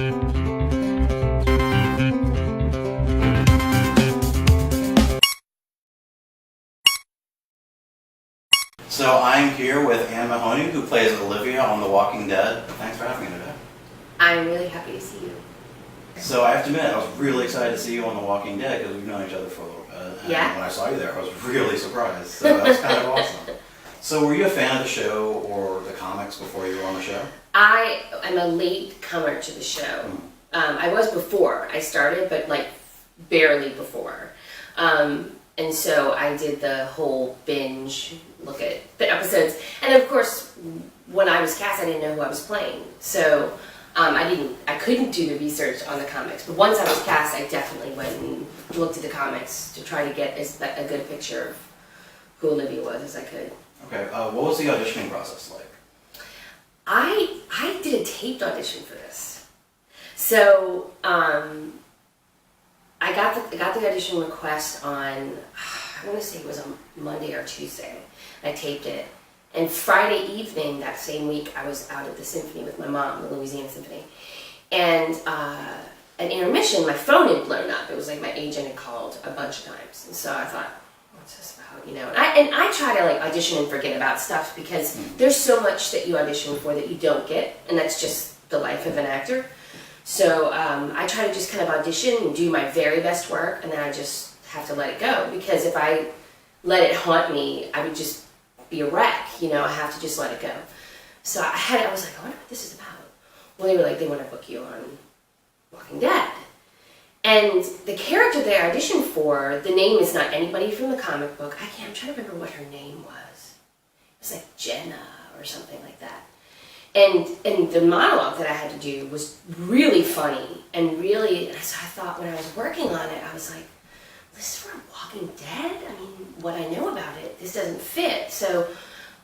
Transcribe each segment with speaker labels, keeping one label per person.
Speaker 1: So I'm here with Ann Mahoney, who plays Olivia on The Walking Dead. Thanks for having me today.
Speaker 2: I'm really happy to see you.
Speaker 1: So I have to admit, I was really excited to see you on The Walking Dead because we've known each other for a little bit. And
Speaker 2: yeah?
Speaker 1: when I saw you there, I was really surprised. So that was kind of awesome. So were you a fan of the show or the comics before you were on the show?
Speaker 2: I am a late comer to the show. I was before I started, but like barely before. And so I did the whole binge look at the episodes. And of course, when I was cast, I didn't know who I was playing. So I couldn't do the research on the comics. But once I was cast, I definitely went and looked at the comics to try to get a good picture of who Olivia was as I could.
Speaker 1: Okay, what was the auditioning process like?
Speaker 2: I did a taped audition for this. So I got the audition request on, I want to say it was on Monday or Tuesday. I taped it. And Friday evening that same week, I was out at the symphony with my mom, the Louisiana Symphony. And at intermission, my phone had blown up. It was like my agent had called a bunch of times. And so I thought, what's this about, you know? And I try to like audition and forget about stuff because there's so much that you audition for that you don't get. And that's just the life of an actor. So I try to just kind of audition and do my very best work, and then I just have to let it go, because if I let it haunt me, I would just be a wreck, you know. I have to just let it go. So I was like, I wonder what this is about. Well, they were like, they want to book you on Walking Dead. And the character they auditioned for, the name is not anybody from the comic book. I'm trying to remember what her name was. It was like Jenna or something like that. And the monologue that I had to do was really funny and really, so I thought when I was working on it, I was like, this is for Walking Dead? I mean, what I know about it, this doesn't fit. So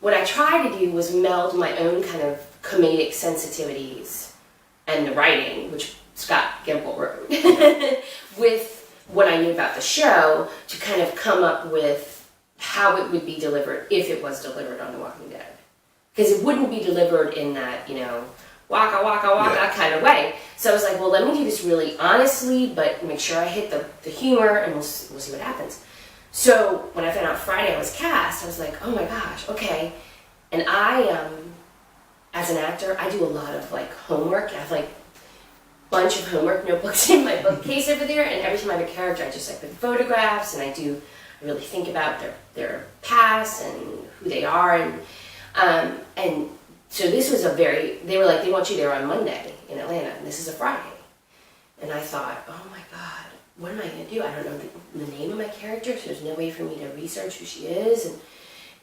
Speaker 2: what I tried to do was meld my own kind of comedic sensitivities and the writing, which Scott Gimple wrote, with what I knew about the show to kind of come up with how it would be delivered if it was delivered on The Walking Dead. Because it wouldn't be delivered in that, you know, waka waka waka kind of way. So I was like, well, let me do this really honestly, but make sure I hit the humor, and we'll see what happens. So when I found out Friday I was cast, I was like, oh my gosh, okay. And I, as an actor, I do a lot of like homework. I have like a bunch of homework notebooks in my bookcase over there, and every time I have a character, I just like put photographs, and I really think about their past and who they are, and so this was they were like, they want you there on Monday in Atlanta, and this is a Friday. And I thought, oh my God, what am I going to do? I don't know the name of my character, so there's no way for me to research who she is. And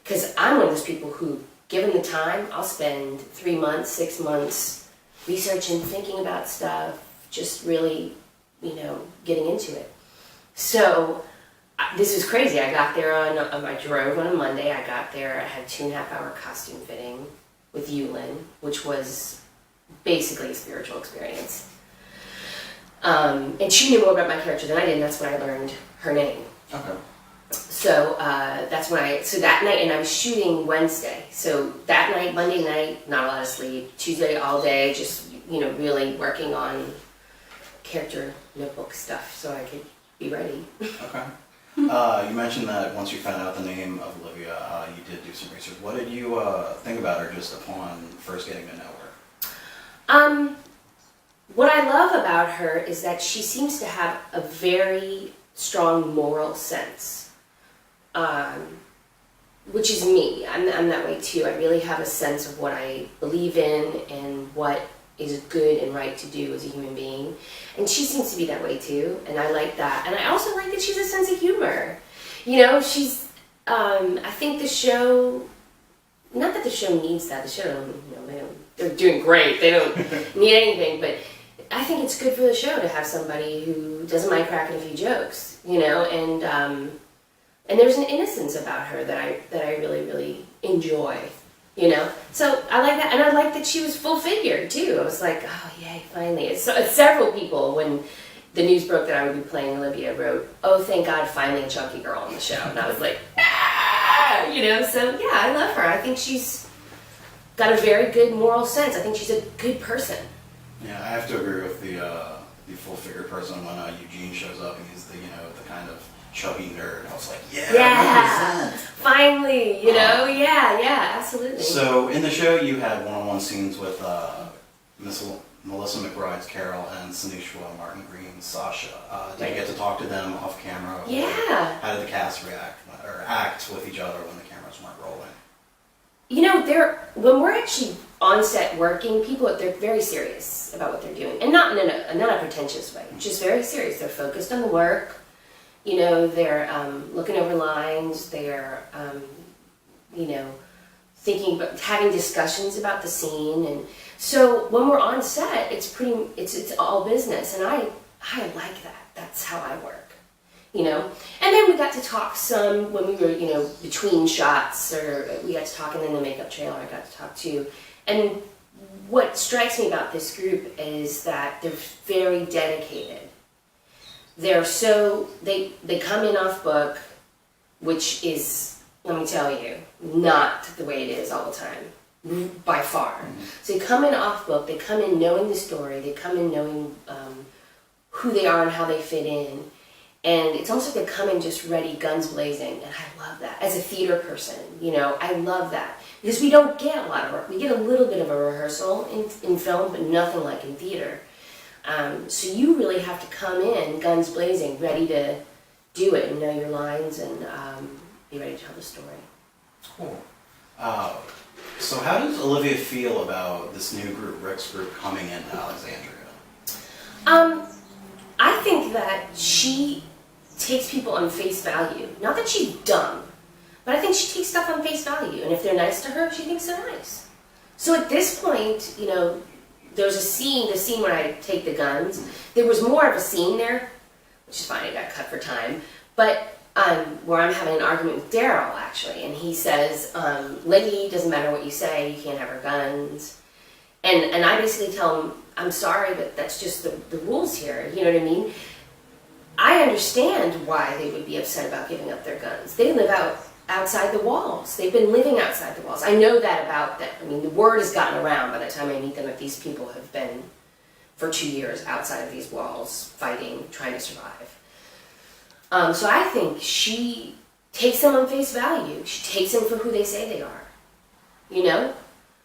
Speaker 2: because I'm one of those people who, given the time, I'll spend 3 months, 6 months researching, thinking about stuff, just really, you know, getting into it. So this was crazy. I got there I drove on a Monday. I got there, I had a 2.5-hour costume fitting with Yulin, which was basically a spiritual experience. And she knew more about my character than I did, and that's when I learned her name.
Speaker 1: Okay.
Speaker 2: So that's when so that night, and I was shooting Wednesday. So that night, Monday night, not a lot of sleep. Tuesday all day, just, you know, really working on character notebook stuff so I could be ready.
Speaker 1: Okay. You mentioned that once you found out the name of Olivia, you did do some research. What did you think about her just upon first getting to know her?
Speaker 2: What I love about her is that she seems to have a very strong moral sense, which is me. I'm that way too. I really have a sense of what I believe in and what is good and right to do as a human being. And she seems to be that way too, and I like that. And I also like that she's a sense of humor. You know, she's, I think the show, not that the show needs that, the show, you know, they're doing great, they don't need anything, but I think it's good for the show to have somebody who doesn't mind cracking a few jokes, you know, and there's an innocence about her that I really, really enjoy. You know, so I like that, and I like that she was full-figured too. I was like, oh yay, finally. It's several people, when the news broke that I would be playing Olivia, wrote, oh thank God, finally a chunky girl on the show. And I was like, ah! You know, so yeah, I love her. I think she's got a very good moral sense. I think she's a good person.
Speaker 1: Yeah, I have to agree with the full-figured person when Eugene shows up and he's the the kind of chubby nerd. I was like, yeah, represent.
Speaker 2: Finally, yeah, absolutely.
Speaker 1: So in the show, you had one-on-one scenes with Melissa McBride's Carol and Sanishwa Martin Green's Sasha. Did you get to talk to them off camera?
Speaker 2: Yeah.
Speaker 1: How did the cast react or act with each other when the cameras weren't rolling?
Speaker 2: When we're actually on set working, they're very serious about what they're doing, and not in a pretentious way. Just very serious. They're focused on the work. They're looking over lines. They're thinking about having discussions about the scene, and so when we're on set, it's all business, and I like that. That's how I work. And then we got to talk some when we were, between shots, or we got to talk, and then the makeup trailer I got to talk too. And what strikes me about this group is that they're very dedicated. They come in off book, which is, let me tell you, not the way it is all the time, by far. Mm-hmm. So they come in off book, they come in knowing the story, they come in knowing who they are and how they fit in. And it's almost like they come in just ready, guns blazing, and I love that. As a theater person, I love that. Because we don't get a lot of work. We get a little bit of a rehearsal in film, but nothing like in theater. So you really have to come in, guns blazing, ready to do it and know your lines and be ready to tell the story.
Speaker 1: Cool. So how does Olivia feel about this new group, Rick's group, coming into Alexandria?
Speaker 2: I think that she takes people on face value. Not that she's dumb, but I think she takes stuff on face value. And if they're nice to her, she thinks they're nice. So at this point, there's the scene where I take the guns. There was more of a scene there, which is fine, it got cut for time, but where I'm having an argument with Daryl, actually, and he says, lady, doesn't matter what you say, you can't have her guns. And I basically tell him, I'm sorry, but that's just the rules here, you know what I mean? I understand why they would be upset about giving up their guns. They live outside the walls. They've been living outside the walls. I know that about them. I mean, the word has gotten around by the time I meet them that these people have been for 2 years outside of these walls, fighting, trying to survive. So I think she takes them on face value. She takes them for who they say they are,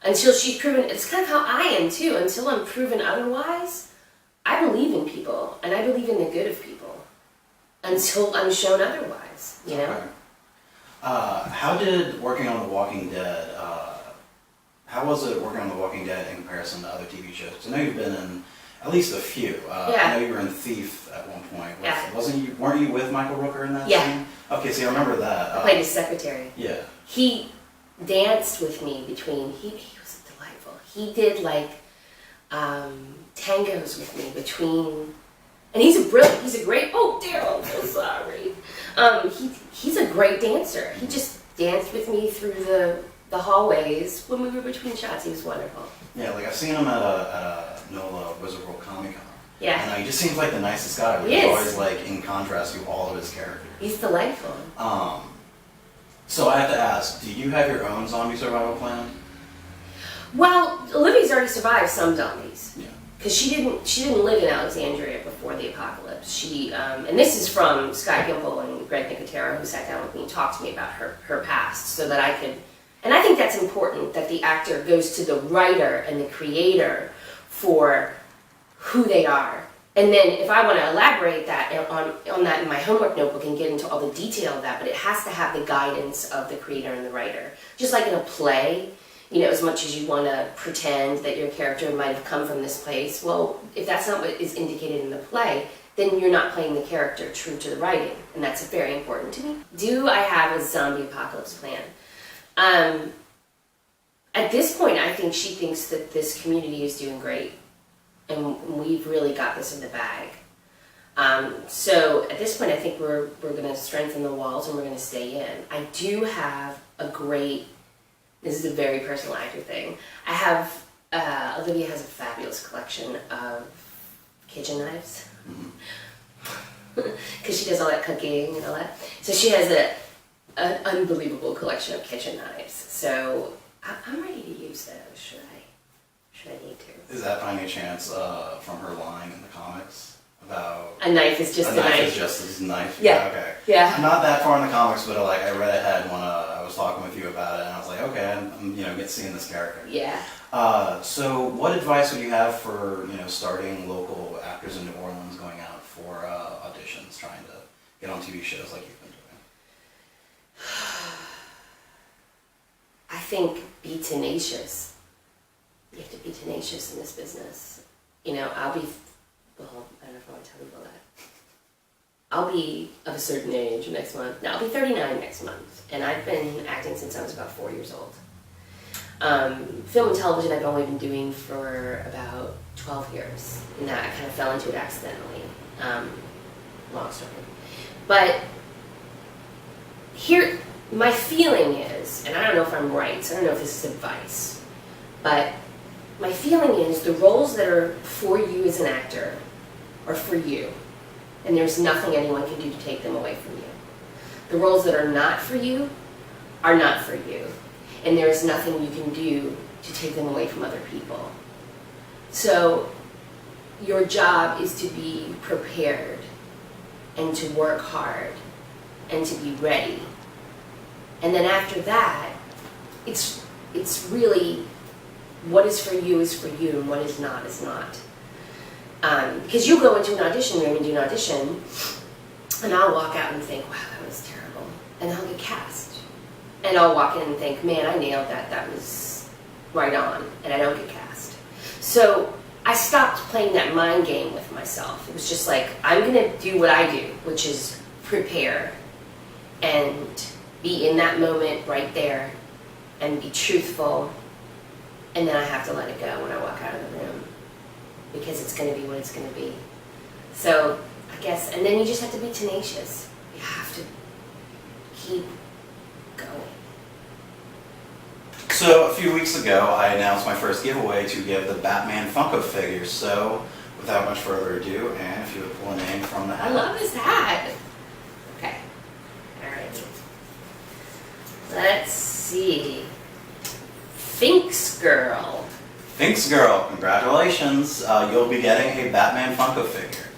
Speaker 2: Until she's proven, it's kind of how I am too, until I'm proven otherwise, I believe in people, and I believe in the good of people, until I'm shown otherwise, Okay.
Speaker 1: How did working on The Walking Dead, how was it working on The Walking Dead in comparison to other TV shows? Because I know you've been in at least a few. I know you were in Thief at one point. Weren't you with Michael Rooker in that scene? Okay, so I remember that.
Speaker 2: I played his secretary.
Speaker 1: Yeah.
Speaker 2: He danced with me between, he was delightful. He did tangos with me between, and he's a great, oh Daryl, I'm so sorry. He's a great dancer. He just danced with me through the hallways when we were between shots. He was wonderful. Yeah,
Speaker 1: I've seen him at a NOLA Wizard World Comic Con.
Speaker 2: Yeah.
Speaker 1: And he just seems like the nicest guy. He's always in contrast to all of his characters.
Speaker 2: He's delightful.
Speaker 1: So I have to ask, do you have your own zombie survival plan?
Speaker 2: Well, Olivia's already survived some zombies.
Speaker 1: Yeah.
Speaker 2: Because she didn't live in Alexandria before the apocalypse. She and this is from Sky Gimple and Greg Nicotero, who sat down with me and talked to me about her past, so that I could. And I think that's important, that the actor goes to the writer and the creator for who they are. And then if I want to elaborate that on that in my homework notebook and get into all the detail of that, but it has to have the guidance of the creator and the writer. Just like in a play, as much as you want to pretend that your character might have come from this place, well, if that's not what is indicated in the play, then you're not playing the character true to the writing. And that's very important to me. Do I have a zombie apocalypse plan? At this point, I think she thinks that this community is doing great. And we've really got this in the bag. So at this point, I think we're going to strengthen the walls and we're going to stay in. I do have a great, this is a very personal actor thing. I have, Olivia has a fabulous collection of kitchen knives. Because she does all that cooking and all that. So she has an unbelievable collection of kitchen knives. So I'm ready to use those, should I need to.
Speaker 1: Is that by any chance from her line in the comics about
Speaker 2: a knife is just a knife?
Speaker 1: A knife is just a knife.
Speaker 2: Yeah.
Speaker 1: Okay.
Speaker 2: Yeah.
Speaker 1: I'm not that far in the comics, but like I read ahead when I was talking with you about it, and I was like, okay, I'm seeing this character.
Speaker 2: Yeah.
Speaker 1: So what advice would you have for starting local actors in New Orleans going out for auditions, trying to get on TV shows like you've been doing?
Speaker 2: I think be tenacious. You have to be tenacious in this business. I'll be, well, I don't know if I want to tell people that. I'll be of a certain age next month. No, I'll be 39 next month. And I've been acting since I was about 4 years old. Film and television I've only been doing for about 12 years. And that I kind of fell into it accidentally. Long story. But here, my feeling is, and I don't know if I'm right, so I don't know if this is advice, but my feeling is the roles that are for you as an actor are for you, and there's nothing anyone can do to take them away from you. The roles that are not for you are not for you, and there is nothing you can do to take them away from other people. So your job is to be prepared and to work hard and to be ready. And then after that, it's really what is for you, and what is not. Because you go into an audition room and do an audition, and I'll walk out and think, wow, that was terrible. And I'll get cast. And I'll walk in and think, man, I nailed that. That was right on. And I don't get cast. So I stopped playing that mind game with myself. It was just like, I'm going to do what I do, which is prepare and be in that moment right there and be truthful. And then I have to let it go when I walk out of the room, because it's going to be what it's going to be. So I guess, and then you just have to be tenacious. You have to keep going.
Speaker 1: So a few weeks ago, I announced my first giveaway to give the Batman Funko figures. So without much further ado, Ann, if you would pull a name from the hat.
Speaker 2: I love this hat. Okay. All right. Let's see. Finks Girl.
Speaker 1: Finks Girl, congratulations. You'll be getting a Batman Funko figure.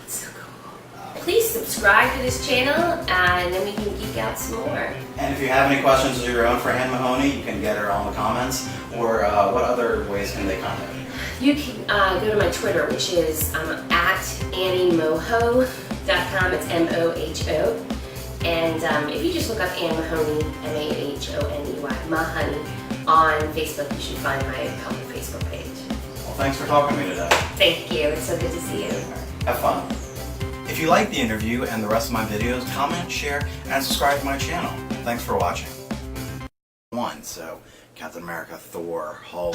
Speaker 2: That's so cool. Please subscribe to this channel, and then we can geek out some more.
Speaker 1: And if you have any questions of your own for Ann Mahoney, you can get her on the comments, or what other ways can they contact you?
Speaker 2: You can go to my Twitter, which is at AnnieMoho.com. It's M-O-H-O. And if you just look up Ann Mahoney, M-A-H-O-N-E-Y, Mahoney, on Facebook, you should find my public Facebook page.
Speaker 1: Well, thanks for talking to me today.
Speaker 2: Thank you. It's so good to see you.
Speaker 1: Have fun. If you like the interview and the rest of my videos, comment, share, and subscribe to my channel. Thanks for watching. So Captain America, Thor, Hulk.